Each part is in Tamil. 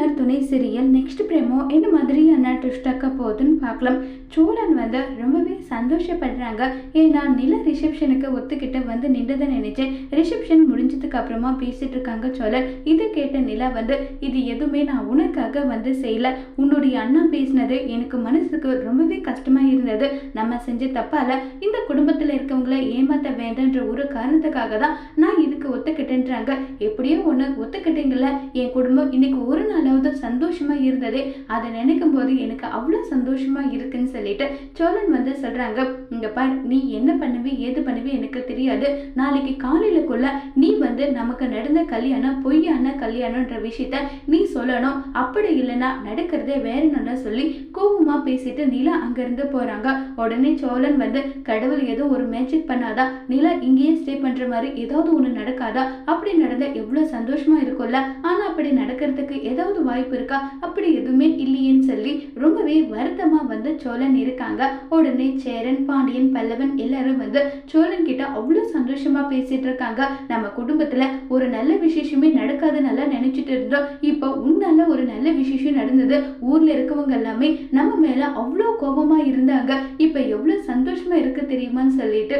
மாமனார் துணை சீரியல் நெக்ஸ்ட் பிரேமோ என்ன மாதிரியான ட்விஸ்டாக்க போகுதுன்னு பார்க்கலாம். சோழன் வந்து ரொம்பவே சந்தோஷப்படுறாங்க. ஏன்னா நில ரிசப்ஷனுக்கு ஒத்துக்கிட்டு வந்து நின்றதை நினைச்சேன். ரிசப்ஷன் முடிஞ்சதுக்கு அப்புறமா பேசிட்டு இருக்காங்க சோழன். இதை கேட்ட நிலா வந்து இது எதுவுமே நான் உனக்காக வந்து செய்யல. உன்னுடைய அண்ணா பேசினது எனக்கு மனசுக்கு ரொம்பவே கஷ்டமா இருந்தது. நம்ம செஞ்ச தப்பால இந்த குடும்பத்துல இருக்கவங்களை ஏமாத்த வேண்டான்ற ஒரு காரணத்துக்காக தான் நான் இதுக்கு ஒத்துக்கிட்டேன்றாங்க. எப்படியோ ஒண்ணு ஒத்துக்கிட்டீங்கல்ல, என் குடும்பம் இன்னைக்கு ஒரு நாளாவது சந்தோஷமா இருந்ததே, அதை நினைக்கும் போது எனக்கு அவ்வளவு சந்தோஷமா இருக்குன்னு சொல்லிட்டு சோழன் வந்து சொல்றாங்க. இங்க பார், நீ என்ன பண்ணுவே ஏது பண்ணுவே எனக்கு தெரியாது. நாளைக்கு காலையிலக்குள்ள நீ வந்து நமக்கு நடந்த கல்யாணம் பொய்யான கல்யாணம்ன்ற விஷயத்த நீ சொல்லணும். அப்படி இல்லைன்னா நடக்கிறதே வேற நல்லா சொல்லி கோபமா பேசிட்டு நிலா அங்கிருந்து போறாங்க. உடனே சோழன் வந்து கடவுள் ஏதோ ஒரு மேஜிக் பண்ணாதா, நிலா இங்கேயே ஸ்டே பண்ற மாதிரி ஏதாவது ஒண்ணு நடக்காதா, அப்படி நடந்த எவ்வளவு சந்தோஷமா இருக்கும்ல, ஆனா அப்படி நடக்கிறதுக்கு ஏதாவது வாய்ப்பு இருக்கா, அப்படி எதுவுமே இல்லையேன்னு சொல்லி ரொம்பவே வருத்தமா வந்து சோழன் இருக்காங்க. உடனே சேரன் பாண்டியன் பல்லவன் எல்லாரும் வந்து சோழன் கிட்ட அவ்வளவு சந்தோஷமா பேசிட்டு இருக்காங்க. நம்ம குடும்பத்துல ஒரு நல்ல விசேஷமே நடக்காதுன்னு நினைச்சிட்டு இருந்தோம். இப்போ உன்னால ஒரு நல்ல விசேஷம் நடந்தது. ஊர்ல இருக்கவங்க எல்லாமே நம்ம மேல அவ்வளவு கோபமா இருந்தாங்க. இப்ப எவ்வளவு சந்தோஷமா இருக்கு தெரியுமான்னு சொல்லிட்டு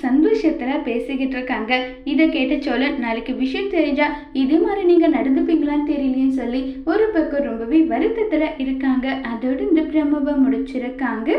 சந்தோஷத்துல பேசிக்கிட்டு இருக்காங்க. இதை கேட்ட சோழன் நாளைக்கு விஷயம் தெரிஞ்சா இதே மாதிரி நீங்க நடந்துப்பீங்களான்னு தெரியலையேன்னு சொல்லி ஒரு பக்கம் ரொம்பவே வருத்தத்துல இருக்காங்க. அதோடு இந்த பிரமவை முடிச்சிருக்காங்க.